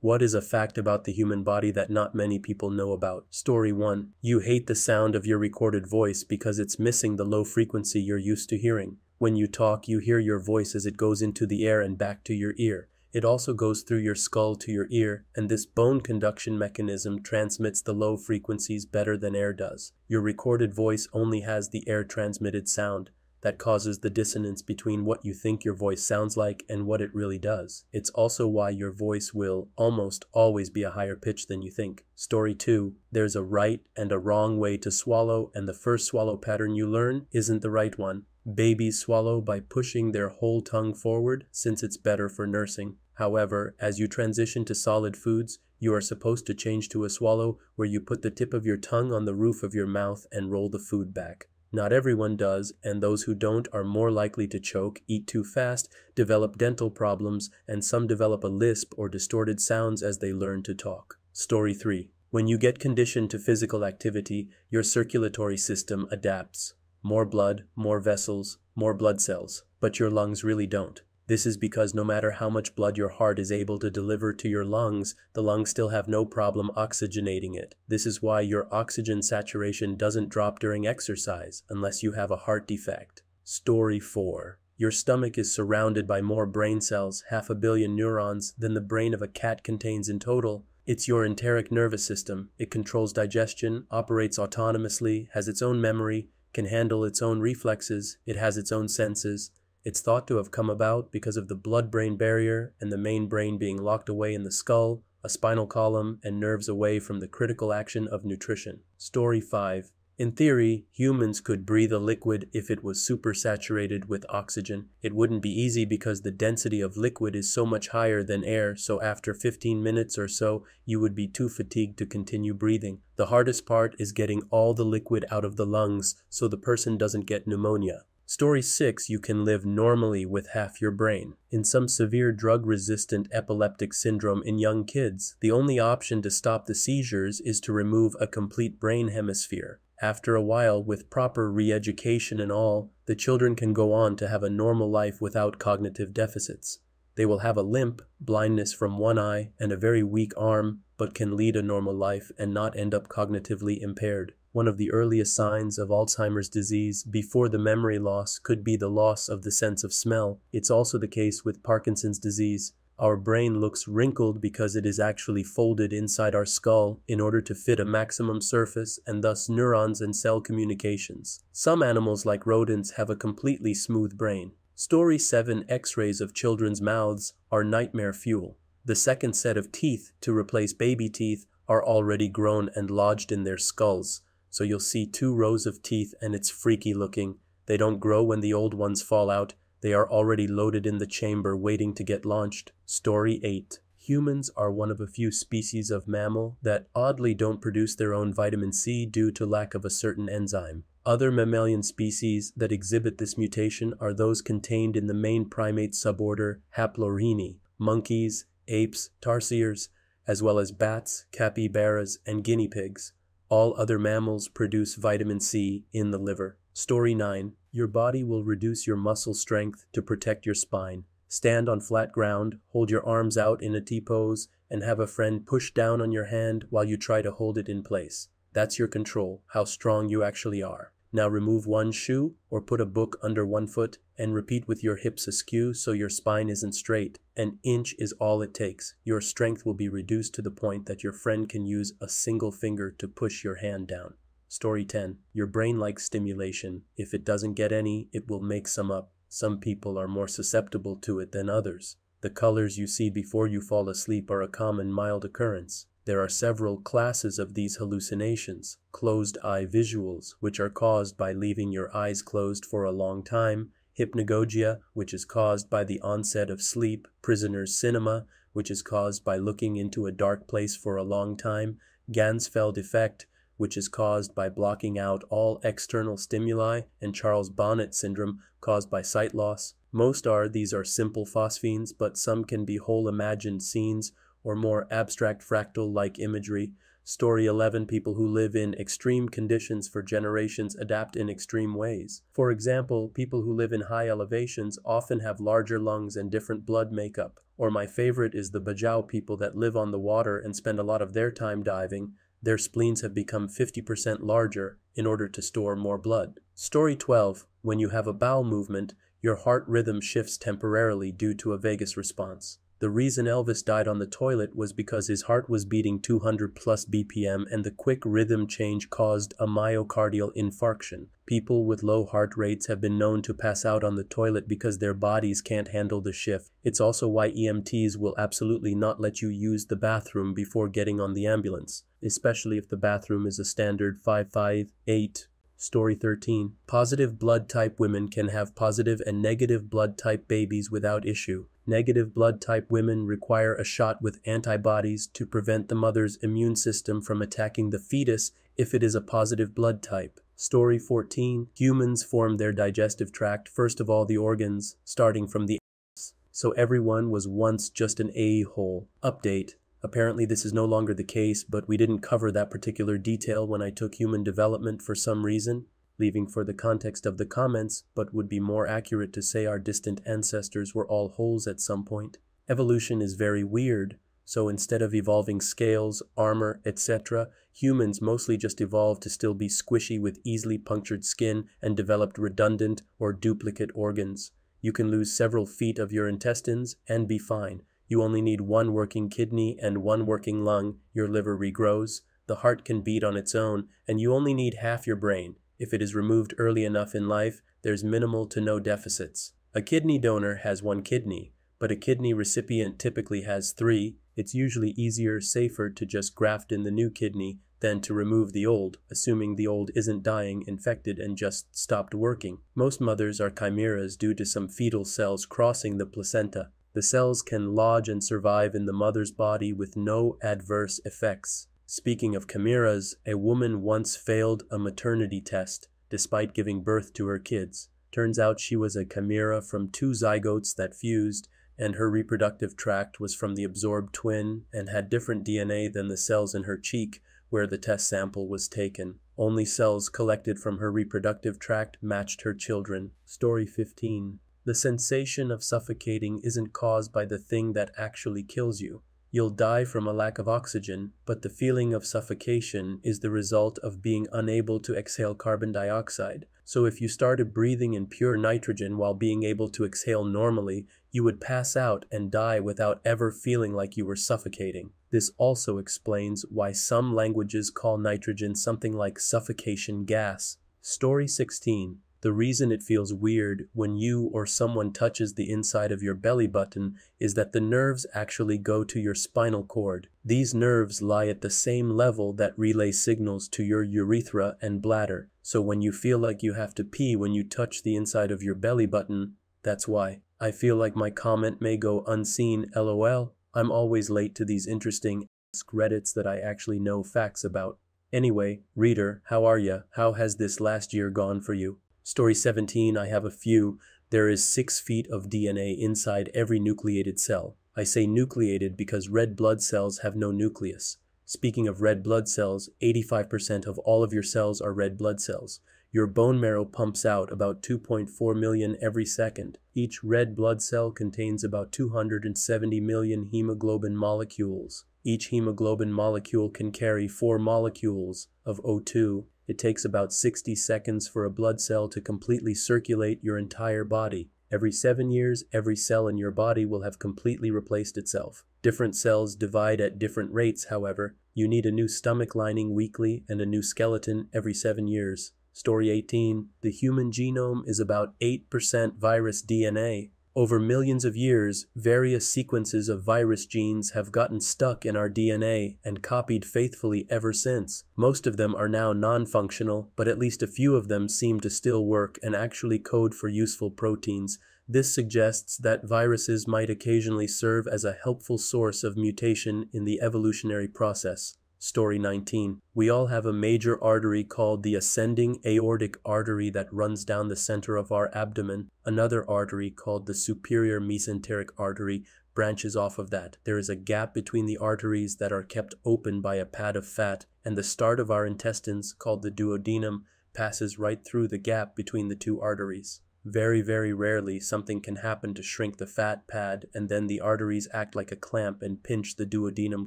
What is a fact about the human body that not many people know about? Story 1. You hate the sound of your recorded voice because it's missing the low frequency you're used to hearing. When you talk, you hear your voice as it goes into the air and back to your ear. It also goes through your skull to your ear, and this bone conduction mechanism transmits the low frequencies better than air does. Your recorded voice only has the air-transmitted sound. That causes the dissonance between what you think your voice sounds like and what it really does. It's also why your voice will almost always be a higher pitch than you think. Story 2. There's a right and a wrong way to swallow, and the first swallow pattern you learn isn't the right one. Babies swallow by pushing their whole tongue forward since it's better for nursing. However, as you transition to solid foods, you are supposed to change to a swallow where you put the tip of your tongue on the roof of your mouth and roll the food back. Not everyone does, and those who don't are more likely to choke, eat too fast, develop dental problems, and some develop a lisp or distorted sounds as they learn to talk. Story 3. When you get conditioned to physical activity, your circulatory system adapts. More blood, more vessels, more blood cells, but your lungs really don't. This is because no matter how much blood your heart is able to deliver to your lungs, the lungs still have no problem oxygenating it. This is why your oxygen saturation doesn't drop during exercise unless you have a heart defect. Story 4. Your stomach is surrounded by more brain cells, 500 million neurons, than the brain of a cat contains in total. It's your enteric nervous system. It controls digestion, operates autonomously, has its own memory, can handle its own reflexes, it has its own senses. It's thought to have come about because of the blood-brain barrier and the main brain being locked away in the skull, a spinal column, and nerves away from the critical action of nutrition. Story 5. In theory, humans could breathe a liquid if it was supersaturated with oxygen. It wouldn't be easy because the density of liquid is so much higher than air, so after 15 minutes or so, you would be too fatigued to continue breathing. The hardest part is getting all the liquid out of the lungs so the person doesn't get pneumonia. Story 6. You can live normally with half your brain. In some severe drug-resistant epileptic syndrome in young kids, the only option to stop the seizures is to remove a complete brain hemisphere. After a while, with proper re-education and all, the children can go on to have a normal life without cognitive deficits. They will have a limp, blindness from one eye, and a very weak arm, but can lead a normal life and not end up cognitively impaired. One of the earliest signs of Alzheimer's disease before the memory loss could be the loss of the sense of smell. It's also the case with Parkinson's disease. Our brain looks wrinkled because it is actually folded inside our skull in order to fit a maximum surface and thus neurons and cell communications. Some animals like rodents have a completely smooth brain. Story 7. X-rays of children's mouths are nightmare fuel. The second set of teeth to replace baby teeth are already grown and lodged in their skulls. So you'll see 2 rows of teeth and it's freaky looking. They don't grow when the old ones fall out. They are already loaded in the chamber waiting to get launched. Story 8. Humans are one of a few species of mammal that oddly don't produce their own vitamin C due to lack of a certain enzyme. Other mammalian species that exhibit this mutation are those contained in the main primate suborder Haplorhini, monkeys, apes, tarsiers, as well as bats, capybaras, and guinea pigs. All other mammals produce vitamin C in the liver. Story 9. Your body will reduce your muscle strength to protect your spine. Stand on flat ground, hold your arms out in a T-pose, and have a friend push down on your hand while you try to hold it in place. That's your control, how strong you actually are. Now remove one shoe or put a book under one foot and repeat with your hips askew so your spine isn't straight. An inch is all it takes. Your strength will be reduced to the point that your friend can use a single finger to push your hand down. Story 10. Your brain likes stimulation. If it doesn't get any, it will make some up. Some people are more susceptible to it than others. The colors you see before you fall asleep are a common mild occurrence. There are several classes of these hallucinations. Closed-eye visuals, which are caused by leaving your eyes closed for a long time. Hypnagogia, which is caused by the onset of sleep. Prisoner's cinema, which is caused by looking into a dark place for a long time. Ganzfeld effect, which is caused by blocking out all external stimuli. And Charles Bonnet syndrome, caused by sight loss. These are simple phosphenes, but some can be whole imagined scenes or more abstract fractal-like imagery. Story 11. People who live in extreme conditions for generations adapt in extreme ways. For example, people who live in high elevations often have larger lungs and different blood makeup. Or my favorite is the Bajau people that live on the water and spend a lot of their time diving. Their spleens have become 50% larger in order to store more blood. Story 12. When you have a bowel movement, your heart rhythm shifts temporarily due to a vagus response. The reason Elvis died on the toilet was because his heart was beating 200 plus BPM and the quick rhythm change caused a myocardial infarction. People with low heart rates have been known to pass out on the toilet because their bodies can't handle the shift. It's also why EMTs will absolutely not let you use the bathroom before getting on the ambulance, especially if the bathroom is a standard 558. Story 13. Positive blood type women can have positive and negative blood type babies without issue. Negative blood type women require a shot with antibodies to prevent the mother's immune system from attacking the fetus if it is a positive blood type. Story 14. Humans form their digestive tract, first of all the organs, starting from the anus. So everyone was once just an a-hole. Update. Apparently this is no longer the case, but we didn't cover that particular detail when I took human development for some reason, leaving for the context of the comments, but would be more accurate to say our distant ancestors were all holes at some point. Evolution is very weird, so instead of evolving scales, armor, etc., humans mostly just evolved to still be squishy with easily punctured skin and developed redundant or duplicate organs. You can lose several feet of your intestines and be fine. You only need one working kidney and one working lung, your liver regrows, the heart can beat on its own, and you only need half your brain. If it is removed early enough in life, there's minimal to no deficits. A kidney donor has one kidney, but a kidney recipient typically has 3. It's usually easier, safer to just graft in the new kidney than to remove the old, assuming the old isn't dying, infected, and just stopped working. Most mothers are chimeras due to some fetal cells crossing the placenta. The cells can lodge and survive in the mother's body with no adverse effects. Speaking of chimeras, a woman once failed a maternity test despite giving birth to her kids. Turns out she was a chimera from 2 zygotes that fused, and her reproductive tract was from the absorbed twin and had different DNA than the cells in her cheek where the test sample was taken. Only cells collected from her reproductive tract matched her children. Story 15. The sensation of suffocating isn't caused by the thing that actually kills you. You'll die from a lack of oxygen, but the feeling of suffocation is the result of being unable to exhale carbon dioxide. So if you started breathing in pure nitrogen while being able to exhale normally, you would pass out and die without ever feeling like you were suffocating. This also explains why some languages call nitrogen something like suffocation gas. Story 16. The reason it feels weird when you or someone touches the inside of your belly button is that the nerves actually go to your spinal cord. These nerves lie at the same level that relay signals to your urethra and bladder. So when you feel like you have to pee when you touch the inside of your belly button, that's why. I feel like my comment may go unseen, lol. I'm always late to these interesting askreddits that I actually know facts about. Anyway, reader, how are ya? How has this last year gone for you? Story 17, I have a few. There is 6 feet of DNA inside every nucleated cell. I say nucleated because red blood cells have no nucleus. Speaking of red blood cells, 85% of all of your cells are red blood cells. Your bone marrow pumps out about 2.4 million every second. Each red blood cell contains about 270 million hemoglobin molecules. Each hemoglobin molecule can carry 4 molecules of O2. It takes about 60 seconds for a blood cell to completely circulate your entire body. Every 7 years, every cell in your body will have completely replaced itself. Different cells divide at different rates, however. You need a new stomach lining weekly and a new skeleton every 7 years. Story 18. The human genome is about 8% virus DNA. Over millions of years, various sequences of virus genes have gotten stuck in our DNA and copied faithfully ever since. Most of them are now non-functional, but at least a few of them seem to still work and actually code for useful proteins. This suggests that viruses might occasionally serve as a helpful source of mutation in the evolutionary process. Story 19. We all have a major artery called the ascending aortic artery that runs down the center of our abdomen. Another artery called the superior mesenteric artery branches off of that. There is a gap between the arteries that are kept open by a pad of fat, and the start of our intestines, called the duodenum, passes right through the gap between the 2 arteries. Very, very rarely something can happen to shrink the fat pad and then the arteries act like a clamp and pinch the duodenum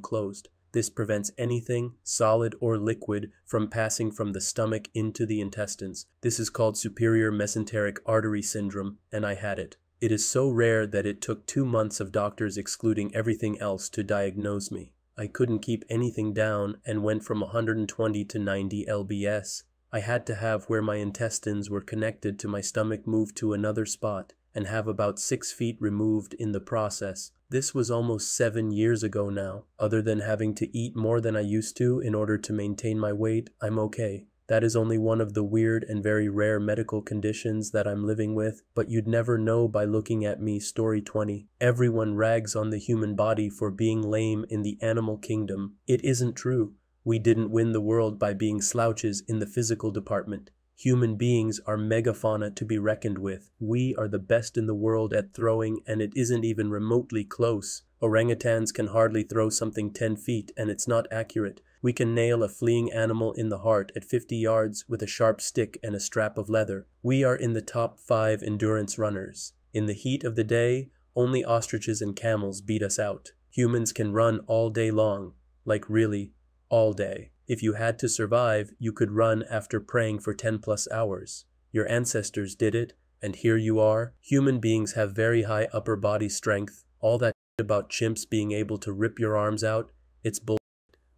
closed. This prevents anything, solid or liquid, from passing from the stomach into the intestines. This is called superior mesenteric artery syndrome, and I had it. It is so rare that it took 2 months of doctors excluding everything else to diagnose me. I couldn't keep anything down and went from 120 to 90 lbs. I had to have where my intestines were connected to my stomach moved to another spot and have about 6 feet removed in the process. This was almost 7 years ago now. Other than having to eat more than I used to in order to maintain my weight, I'm okay. That is only one of the weird and very rare medical conditions that I'm living with, but you'd never know by looking at me. Story 20. Everyone rags on the human body for being lame in the animal kingdom. It isn't true. We didn't win the world by being slouches in the physical department. Human beings are megafauna to be reckoned with. We are the best in the world at throwing, and it isn't even remotely close. Orangutans can hardly throw something 10 feet, and it's not accurate. We can nail a fleeing animal in the heart at 50 yards with a sharp stick and a strap of leather. We are in the top 5 endurance runners. In the heat of the day, only ostriches and camels beat us out. Humans can run all day long, like really, all day. If you had to survive, you could run after praying for 10+ hours. Your ancestors did it, and here you are. Human beings have very high upper body strength. All that about chimps being able to rip your arms out, it's bull.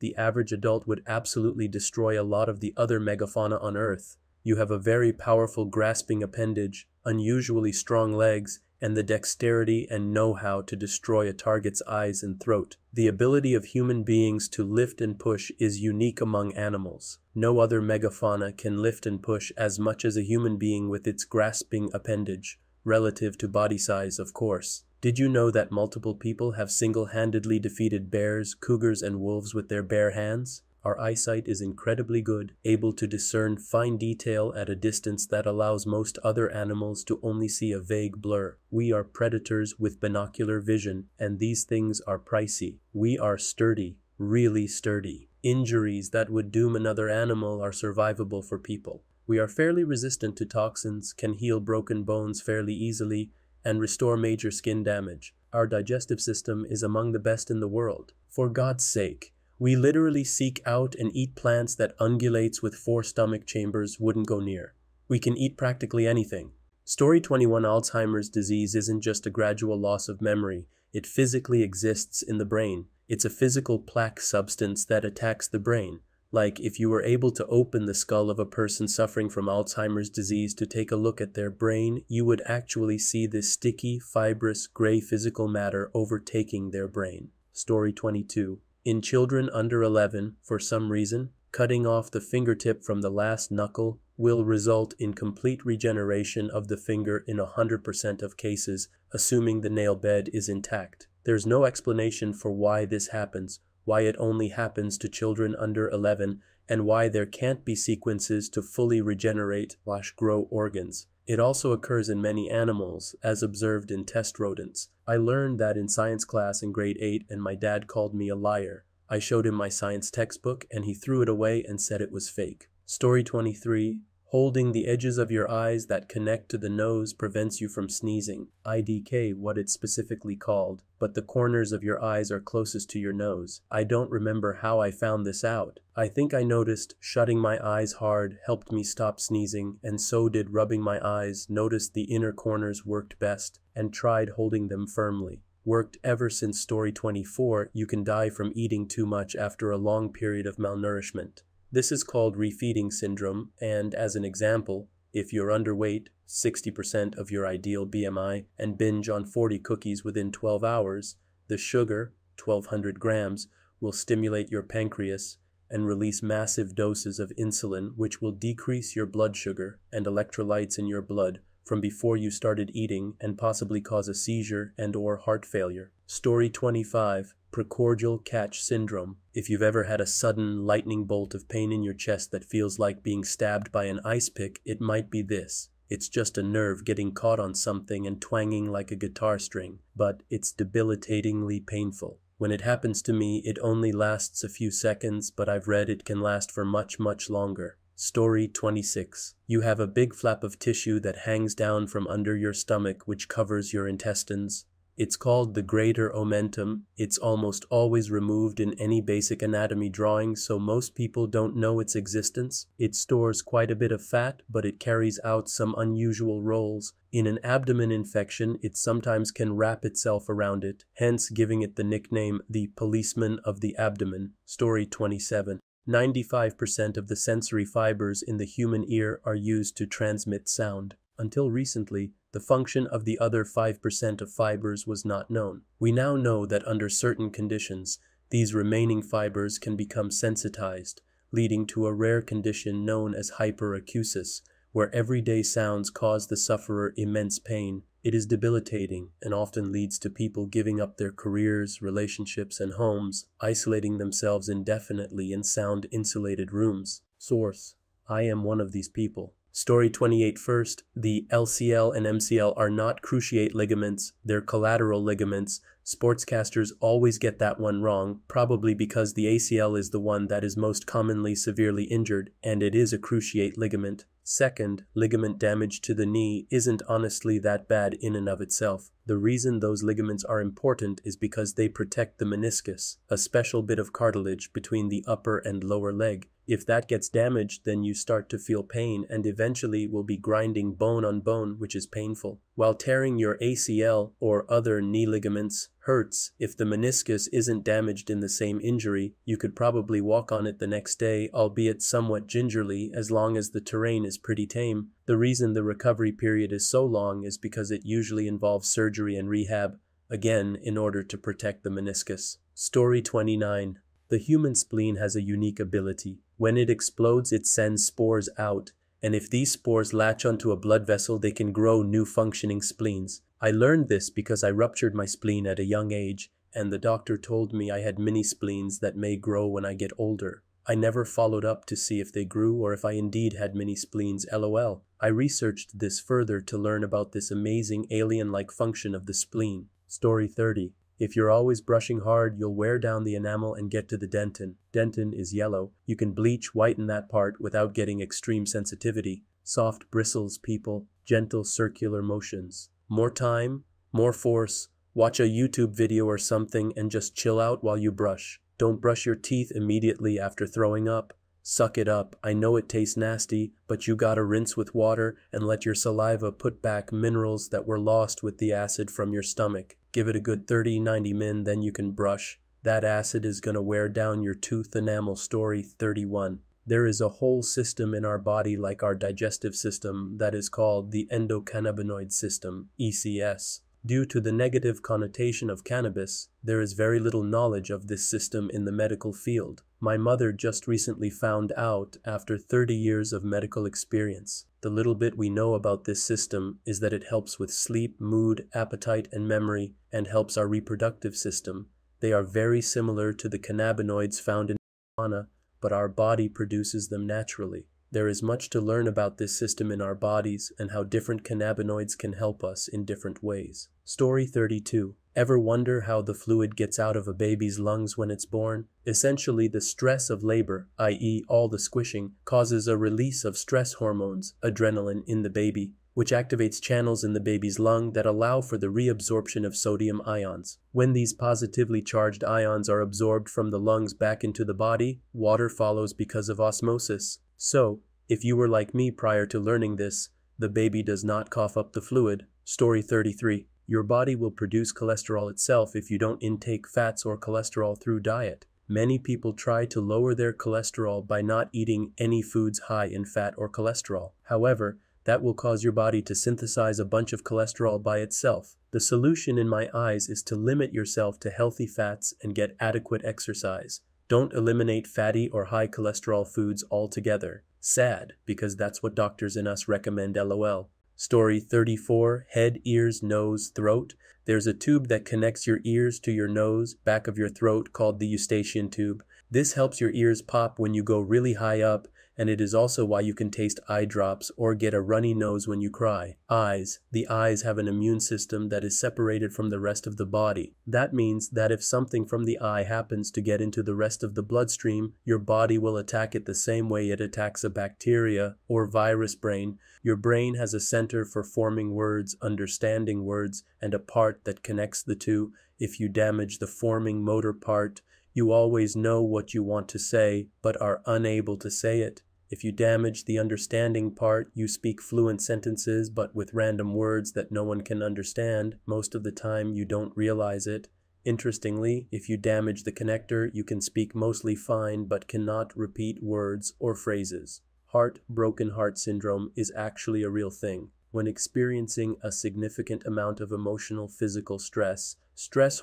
The average adult would absolutely destroy a lot of the other megafauna on Earth. You have a very powerful grasping appendage, unusually strong legs, and the dexterity and know-how to destroy a target's eyes and throat. The ability of human beings to lift and push is unique among animals. No other megafauna can lift and push as much as a human being with its grasping appendage, relative to body size, of course. Did you know that multiple people have single-handedly defeated bears, cougars, and wolves with their bare hands? Our eyesight is incredibly good, able to discern fine detail at a distance that allows most other animals to only see a vague blur. We are predators with binocular vision, and these things are pricey. We are sturdy, really sturdy. Injuries that would doom another animal are survivable for people. We are fairly resistant to toxins, can heal broken bones fairly easily, and restore major skin damage. Our digestive system is among the best in the world. For God's sake, we literally seek out and eat plants that ungulates with 4 stomach chambers wouldn't go near. We can eat practically anything. Story 21. Alzheimer's disease isn't just a gradual loss of memory. It physically exists in the brain. It's a physical plaque substance that attacks the brain. Like if you were able to open the skull of a person suffering from Alzheimer's disease to take a look at their brain, you would actually see this sticky, fibrous, gray physical matter overtaking their brain. Story 22. In children under 11, for some reason, cutting off the fingertip from the last knuckle will result in complete regeneration of the finger in 100% of cases, assuming the nail bed is intact. There's no explanation for why this happens, why it only happens to children under 11, and why there can't be sequences to fully regenerate/grow organs. It also occurs in many animals, as observed in test rodents. I learned that in science class in grade 8, and my dad called me a liar. I showed him my science textbook, and he threw it away and said it was fake. Story 23. Holding the edges of your eyes that connect to the nose prevents you from sneezing. IDK, what it's specifically called, but the corners of your eyes are closest to your nose. I don't remember how I found this out. I think I noticed shutting my eyes hard helped me stop sneezing, and so did rubbing my eyes, noticed the inner corners worked best, and tried holding them firmly. Worked ever since. Story 24. You can die from eating too much after a long period of malnourishment. This is called refeeding syndrome, and as an example, if you're underweight, 60% of your ideal BMI, and binge on 40 cookies within 12 hours, the sugar, 1,200 grams, will stimulate your pancreas and release massive doses of insulin, which will decrease your blood sugar and electrolytes in your blood from before you started eating and possibly cause a seizure and/or heart failure. Story 25. Precordial catch syndrome. If you've ever had a sudden lightning bolt of pain in your chest that feels like being stabbed by an ice pick, it might be this. It's just a nerve getting caught on something and twanging like a guitar string, but it's debilitatingly painful. When it happens to me, it only lasts a few seconds, but I've read it can last for much, much longer. Story 26. You have a big flap of tissue that hangs down from under your stomach which covers your intestines. It's called the greater omentum. It's almost always removed in any basic anatomy drawing, so most people don't know its existence. It stores quite a bit of fat, but it carries out some unusual roles. In an abdomen infection, it sometimes can wrap itself around it, hence giving it the nickname the policeman of the abdomen. Story 27. 95% of the sensory fibers in the human ear are used to transmit sound. Until recently, the function of the other 5% of fibers was not known. We now know that under certain conditions, these remaining fibers can become sensitized, leading to a rare condition known as hyperacusis, where everyday sounds cause the sufferer immense pain. It is debilitating and often leads to people giving up their careers, relationships, and homes, isolating themselves indefinitely in sound-insulated rooms. Source: I am one of these people. Story 28. First, the LCL and MCL are not cruciate ligaments, they're collateral ligaments. Sportscasters always get that one wrong, probably because the ACL is the one that is most commonly severely injured, and it is a cruciate ligament. Second, ligament damage to the knee isn't honestly that bad in and of itself. The reason those ligaments are important is because they protect the meniscus, a special bit of cartilage between the upper and lower leg. If that gets damaged, then you start to feel pain and eventually will be grinding bone on bone, which is painful. While tearing your ACL or other knee ligaments hurts, if the meniscus isn't damaged in the same injury, you could probably walk on it the next day, albeit somewhat gingerly, as long as the terrain is pretty tame. The reason the recovery period is so long is because it usually involves surgery and rehab, again, in order to protect the meniscus. Story 29. The human spleen has a unique ability. When it explodes, it sends spores out, and if these spores latch onto a blood vessel, they can grow new functioning spleens. I learned this because I ruptured my spleen at a young age, and the doctor told me I had mini spleens that may grow when I get older. I never followed up to see if they grew or if I indeed had mini spleens, lol. I researched this further to learn about this amazing alien-like function of the spleen. Story 30. If you're always brushing hard, you'll wear down the enamel and get to the dentin. Dentin is yellow. You can bleach, whiten that part without getting extreme sensitivity. Soft bristles, people. Gentle circular motions. More time, more force. Watch a YouTube video or something and just chill out while you brush. Don't brush your teeth immediately after throwing up. Suck it up. I know it tastes nasty, but you gotta rinse with water and let your saliva put back minerals that were lost with the acid from your stomach. Give it a good 30-90 min, then you can brush. That acid is gonna wear down your tooth enamel. Story 31. There is a whole system in our body like our digestive system that is called the endocannabinoid system, ECS. Due to the negative connotation of cannabis, there is very little knowledge of this system in the medical field. My mother just recently found out after 30 years of medical experience. The little bit we know about this system is that it helps with sleep, mood, appetite, and memory, and helps our reproductive system. They are very similar to the cannabinoids found in marijuana, but our body produces them naturally. There is much to learn about this system in our bodies and how different cannabinoids can help us in different ways. Story 32. Ever wonder how the fluid gets out of a baby's lungs when it's born? Essentially, the stress of labor, i.e. all the squishing, causes a release of stress hormones, adrenaline, in the baby, which activates channels in the baby's lung that allow for the reabsorption of sodium ions. When these positively charged ions are absorbed from the lungs back into the body, water follows because of osmosis. So, if you were like me prior to learning this, the baby does not cough up the fluid. Story 33. Your body will produce cholesterol itself if you don't intake fats or cholesterol through diet. Many people try to lower their cholesterol by not eating any foods high in fat or cholesterol. However, that will cause your body to synthesize a bunch of cholesterol by itself. The solution in my eyes is to limit yourself to healthy fats and get adequate exercise. Don't eliminate fatty or high cholesterol foods altogether. Sad, because that's what doctors and us recommend, lol. Story 34. Head, ears, nose, throat. There's a tube that connects your ears to your nose, back of your throat, called the eustachian tube. This helps your ears pop when you go really high up and it is also why you can taste eye drops or get a runny nose when you cry. Eyes. The eyes have an immune system that is separated from the rest of the body. That means that if something from the eye happens to get into the rest of the bloodstream, your body will attack it the same way it attacks a bacteria or virus brain. Your brain has a center for forming words, understanding words, and a part that connects the two. If you damage the forming motor part, you always know what you want to say, but are unable to say it. If you damage the understanding part, you speak fluent sentences, but with random words that no one can understand. Most of the time, you don't realize it. Interestingly, if you damage the connector, you can speak mostly fine, but cannot repeat words or phrases. Broken heart syndrome is actually a real thing. When experiencing a significant amount of emotional physical stress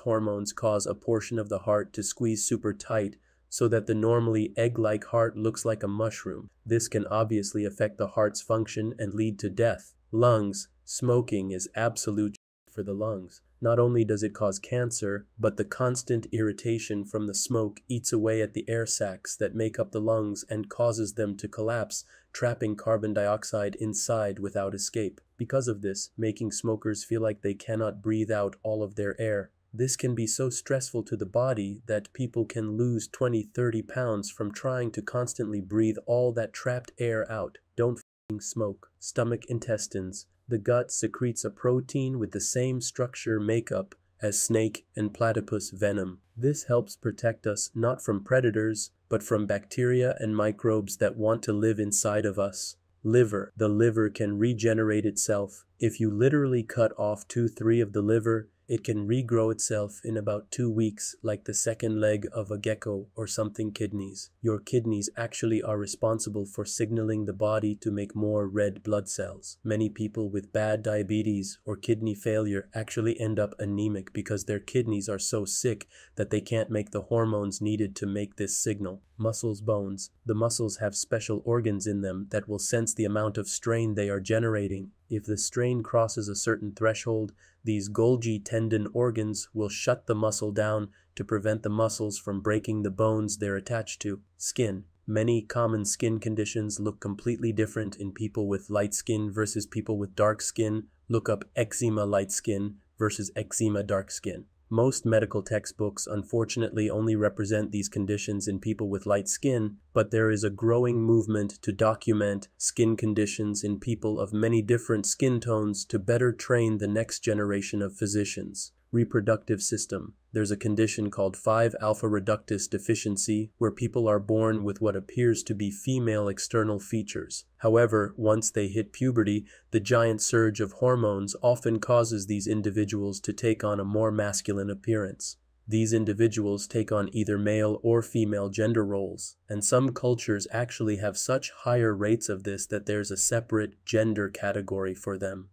hormones cause a portion of the heart to squeeze super tight so that the normally egg-like heart looks like a mushroom. This can obviously affect the heart's function and lead to death. Lungs. Smoking is absolute for the lungs. Not only does it cause cancer, but the constant irritation from the smoke eats away at the air sacs that make up the lungs and causes them to collapse, trapping carbon dioxide inside without escape. Because of this, making smokers feel like they cannot breathe out all of their air. This can be so stressful to the body that people can lose 20-30 pounds from trying to constantly breathe all that trapped air out. Don't f***ing smoke. Stomach, intestines. The gut secretes a protein with the same structure makeup as snake and platypus venom. This helps protect us not from predators, but from bacteria and microbes that want to live inside of us. Liver. The liver can regenerate itself. If you literally cut off 2-3 of the liver, it can regrow itself in about 2 weeks, like the second leg of a gecko or something. Kidneys. Your kidneys actually are responsible for signaling the body to make more red blood cells. Many people with bad diabetes or kidney failure actually end up anemic because their kidneys are so sick that they can't make the hormones needed to make this signal. Muscles, bones. The muscles have special organs in them that will sense the amount of strain they are generating. If the strain crosses a certain threshold, these Golgi tendon organs will shut the muscle down to prevent the muscles from breaking the bones they're attached to. Skin. Many common skin conditions look completely different in people with light skin versus people with dark skin. Look up eczema light skin versus eczema dark skin. Most medical textbooks unfortunately only represent these conditions in people with light skin, but there is a growing movement to document skin conditions in people of many different skin tones to better train the next generation of physicians. Reproductive system. There's a condition called 5-alpha reductase deficiency where people are born with what appears to be female external features. However, once they hit puberty, the giant surge of hormones often causes these individuals to take on a more masculine appearance. These individuals take on either male or female gender roles, and some cultures actually have such higher rates of this that there's a separate gender category for them.